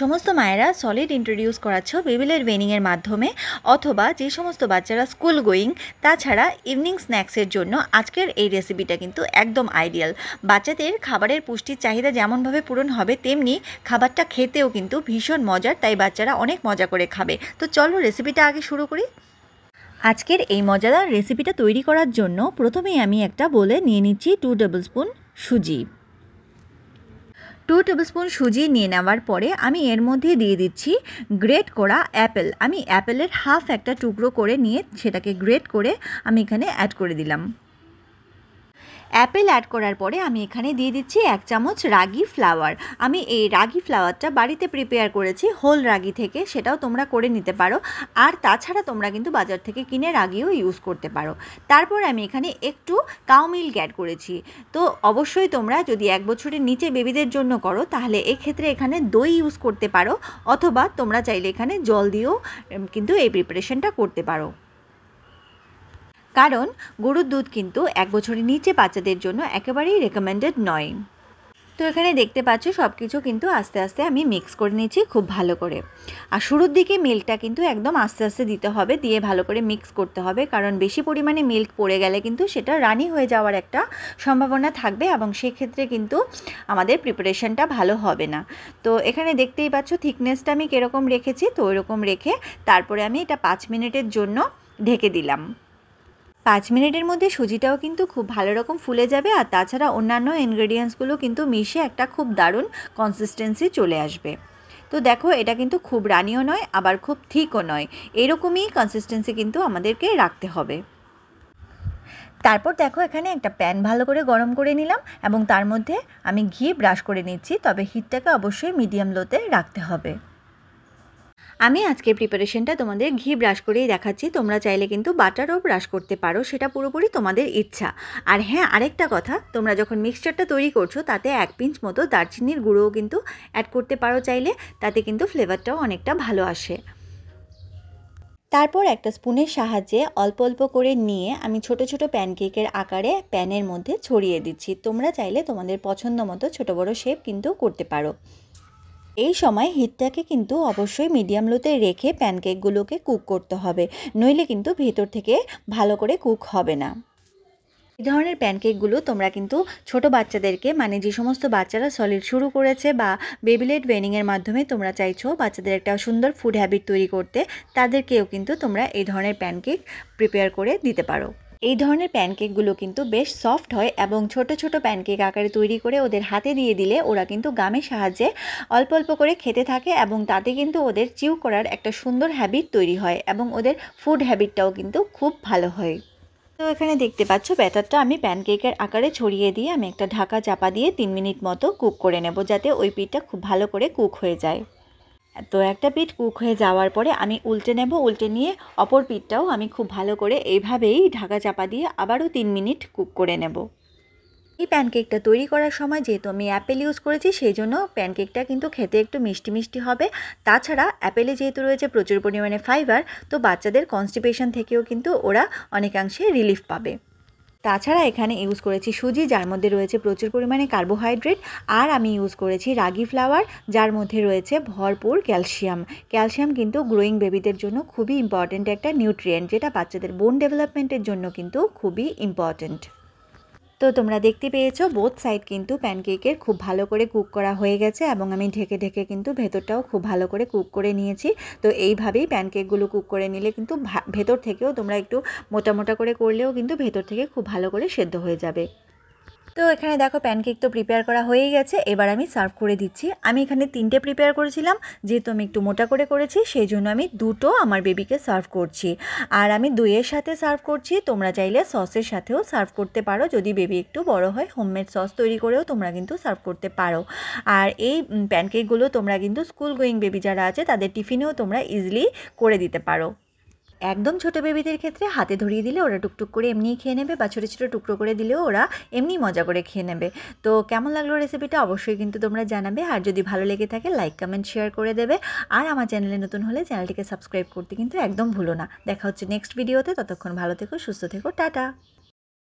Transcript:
সমস্ত মায়েরা solid introduce করাচ্ছ বেবিলের ওয়েনিংয়ের মাধ্যমে, অথবা যে সমস্ত বাচ্চারা স্কুল গোয়িং, তাছাড়া ইভিনিং স্ন্যাক্সের জন্য আজকের এই রেসিপিটা কিন্তু একদম আইডিয়াল। বাচ্চাদের খাবারের পুষ্টির চাহিদা যেমনভাবে পূরণ হবে, তেমনি খাবারটা খেতেও কিন্তু ভীষণ মজার, তাই বাচ্চারা অনেক মজা করে খাবে। তো চলো রেসিপিটা আগে শুরু করি। আজকের এই মজাদার রেসিপিটা তৈরি করার জন্য প্রথমেই আমি একটা বোলে নিয়ে নিচ্ছি 2 টেবিল স্পুন সুজি। 2 টেবিল স্পুন সুজি নিয়ে নেওয়ার পরে আমি এর মধ্যে দিয়ে দিচ্ছি গ্রেট করা অ্যাপেল। আমি অ্যাপেলের হাফ একটা টুকরো করে নিয়ে সেটাকে গ্রেট করে আমি এখানে অ্যাড করে দিলাম। অ্যাপেল অ্যাড করার পরে আমি এখানে দিয়ে দিচ্ছি 1 চামচ রাগি ফ্লাওয়ার। আমি এই রাগি ফ্লাওয়ারটা বাড়িতে প্রিপেয়ার করেছি হোল রাগি থেকে, সেটাও তোমরা করে নিতে পারো। আর তাছাড়া তোমরা কিন্তু বাজার থেকে কিনে রাগিও ইউজ করতে পারো। তারপর আমি এখানে একটু কাউ মিল্ক অ্যাড করেছি। তো অবশ্যই তোমরা যদি 1 বছরের নিচে বেবিদের জন্য করো, তাহলে এক্ষেত্রে এখানে দই ইউজ করতে পারো, অথবা তোমরা চাইলে এখানে জল দিয়েও কিন্তু এই প্রিপারেশনটা করতে পারো। কারণ গরুর দুধ কিন্তু 1 বছরের নিচে বাচ্চাদের জন্য একেবারেই রেকমেন্ডেড নয়। তো এখানে দেখতে পাচ্ছ সব কিছু কিন্তু আস্তে আস্তে আমি মিক্স করে নিয়েছি খুব ভালো করে। আর শুরুর দিকে মিল্কটা কিন্তু একদম আস্তে আস্তে দিতে হবে, দিয়ে ভালো করে মিক্স করতে হবে, কারণ বেশি পরিমাণে মিল্ক পড়ে গেলে কিন্তু সেটা রানি হয়ে যাওয়ার একটা সম্ভাবনা থাকবে, এবং সেক্ষেত্রে কিন্তু আমাদের প্রিপারেশনটা ভালো হবে না। তো এখানে দেখতেই পাচ্ছ থিকনেসটা আমি কীরকম রেখেছি। তো ওইরকম রেখে তারপরে আমি এটা 5 মিনিটের জন্য ঢেকে দিলাম। 5 মিনিটের মধ্যে সুজিটাও কিন্তু খুব ভালো রকম ফুলে যাবে, আর তাছাড়া অন্যান্য ইনগ্রেডিয়েন্টসগুলো কিন্তু মিশে একটা খুব দারুণ কনসিস্টেন্সি চলে আসবে। তো দেখো এটা কিন্তু খুব রানিও নয়, আবার খুব থিকও নয়, এরকমই কনসিস্টেন্সি কিন্তু আমাদেরকে রাখতে হবে। তারপর দেখো এখানে একটা প্যান ভালো করে গরম করে নিলাম, এবং তার মধ্যে আমি ঘি ব্রাশ করে নিচ্ছি, তবে হিটটাকে অবশ্যই মিডিয়াম লোতে রাখতে হবে। আমি আজকের প্রিপারেশনটা তোমাদের ঘি ব্রাশ করেই দেখাচ্ছি, তোমরা চাইলে কিন্তু বাটারও ব্রাশ করতে পারো, সেটা পুরোপুরি তোমাদের ইচ্ছা। আর হ্যাঁ, আরেকটা কথা, তোমরা যখন মিক্সচারটা তৈরি করছো তাতে 1 পিঞ্চ মতো দারচিনির গুঁড়োও কিন্তু অ্যাড করতে পারো চাইলে, তাতে কিন্তু ফ্লেভারটাও অনেকটা ভালো আসে। তারপর একটা স্পুনের সাহায্যে অল্প অল্প করে নিয়ে আমি ছোট ছোট প্যানকেকের আকারে প্যানের মধ্যে ছড়িয়ে দিচ্ছি। তোমরা চাইলে তোমাদের পছন্দ মতো ছোটো বড়ো শেপ কিন্তু করতে পারো। এই সময় হিটটাকে কিন্তু অবশ্যই মিডিয়াম লোতে রেখে প্যানকেকগুলোকে কুক করতে হবে, নইলে কিন্তু ভেতর থেকে ভালো করে কুক হবে না। এই ধরনের প্যানকেকগুলো তোমরা কিন্তু ছোট বাচ্চাদেরকে, মানে যে সমস্ত বাচ্চারা সলিড শুরু করেছে বা বেবিলেড ওয়েনিংয়ের মাধ্যমে তোমরা চাইছো বাচ্চাদের একটা সুন্দর ফুড হ্যাবিট তৈরি করতে, তাদেরকেও কিন্তু তোমরা এই ধরনের প্যানকেক প্রিপেয়ার করে দিতে পারো। এই ধরনের প্যানকেকগুলো কিন্তু বেশ সফট হয়, এবং ছোট ছোট প্যানকেক আকারে তৈরি করে ওদের হাতে দিয়ে দিলে ওরা কিন্তু গামের সাহায্যে অল্প অল্প করে খেতে থাকে, এবং তাতে কিন্তু ওদের চিউ করার একটা সুন্দর হ্যাবিট তৈরি হয়, এবং ওদের ফুড হ্যাবিটটাও কিন্তু খুব ভালো হয়। তো এখানে দেখতে পাচ্ছ ব্যাটারটা আমি প্যানকেকের আকারে ছড়িয়ে দিয়ে আমি একটা ঢাকা চাপা দিয়ে 3 মিনিট মতো কুক করে নেব, যাতে ওই পিঠটা খুব ভালো করে কুক হয়ে যায়। তো একটা পিঠ কুক হয়ে যাওয়ার পরে আমি উল্টে নেব, উল্টে নিয়ে অপর পিঠটাও আমি খুব ভালো করে এইভাবেই ঢাকা চাপা দিয়ে আবারও 3 মিনিট কুক করে নেব। এই প্যানকেকটা তৈরি করার সময় যেহেতু আমি অ্যাপেল ইউজ করেছি, সেই জন্য প্যানকেকটা কিন্তু খেতে একটু মিষ্টি মিষ্টি হবে। তাছাড়া অ্যাপেলে যেহেতু রয়েছে প্রচুর পরিমাণে ফাইবার, তো বাচ্চাদের কনস্টিপেশন থেকেও কিন্তু ওরা অনেকাংশে রিলিফ পাবে। তাছাড়া এখানে ইউজ করেছি সুজি, যার মধ্যে রয়েছে প্রচুর পরিমাণে কার্বোহাইড্রেট, আর আমি ইউজ করেছি রাগি ফ্লাওয়ার, যার মধ্যে রয়েছে ভরপুর ক্যালসিয়াম। ক্যালসিয়াম কিন্তু গ্রোয়িং বেবিদের জন্য খুবই ইম্পর্ট্যান্ট একটা নিউট্রিয়েন্ট, যেটা বাচ্চাদের বোন ডেভেলপমেন্টের জন্য কিন্তু খুবই ইম্পর্ট্যান্ট। তো তোমরা দেখতে পেয়েছো বোথ সাইড কিন্তু প্যানকেকের খুব ভালো করে কুক করা হয়ে গেছে, এবং আমি ঢেকে ঢেকে কিন্তু ভেতরটাও খুব ভালো করে কুক করে নিয়েছি। তো এইভাবেই প্যানকেকগুলো কুক করে নিলে কিন্তু ভেতর থেকেও তোমরা একটু মোটা মোটা করে করলেও কিন্তু ভেতর থেকে খুব ভালো করে সেদ্ধ হয়ে যাবে। তো এখানে দেখো প্যানকেক তো প্রিপেয়ার করা হয়েই গেছে, এবার আমি সার্ভ করে দিচ্ছি। আমি এখানে 3টে প্রিপেয়ার করেছিলাম, যেহেতু আমি একটু মোটা করে করেছি সেই জন্য আমি 2টো আমার বেবিকে সার্ভ করছি। আর আমি দইয়ের সাথে সার্ভ করছি, তোমরা চাইলে সসের সাথেও সার্ভ করতে পারো। যদি বেবি একটু বড় হয়, হোমমেড সস তৈরি করেও তোমরা কিন্তু সার্ভ করতে পারো। আর এই প্যানকেকগুলো তোমরা কিন্তু স্কুল গোয়িং বেবি যারা আছে তাদের টিফিনেও তোমরা ইজিলি করে দিতে পারো। একদম ছোটো বেবিদের ক্ষেত্রে হাতে ধরিয়ে দিলে ওরা টুকটুক করে এমনিই খেয়ে নেবে, বা ছোটো ছোটো টুকরো করে দিলেও ওরা এমনি মজা করে খেয়ে নেবে। তো কেমন লাগলো রেসিপিটা অবশ্যই কিন্তু তোমরা জানাবে, আর যদি ভালো লেগে থাকে লাইক কমেন্ট শেয়ার করে দেবে। আর আমার চ্যানেলে নতুন হলে চ্যানেলটিকে সাবস্ক্রাইব করতে কিন্তু একদম ভুলো না। দেখা হচ্ছে নেক্সট ভিডিওতে, ততক্ষণ ভালো থেকো, সুস্থ থেকো, টাটা।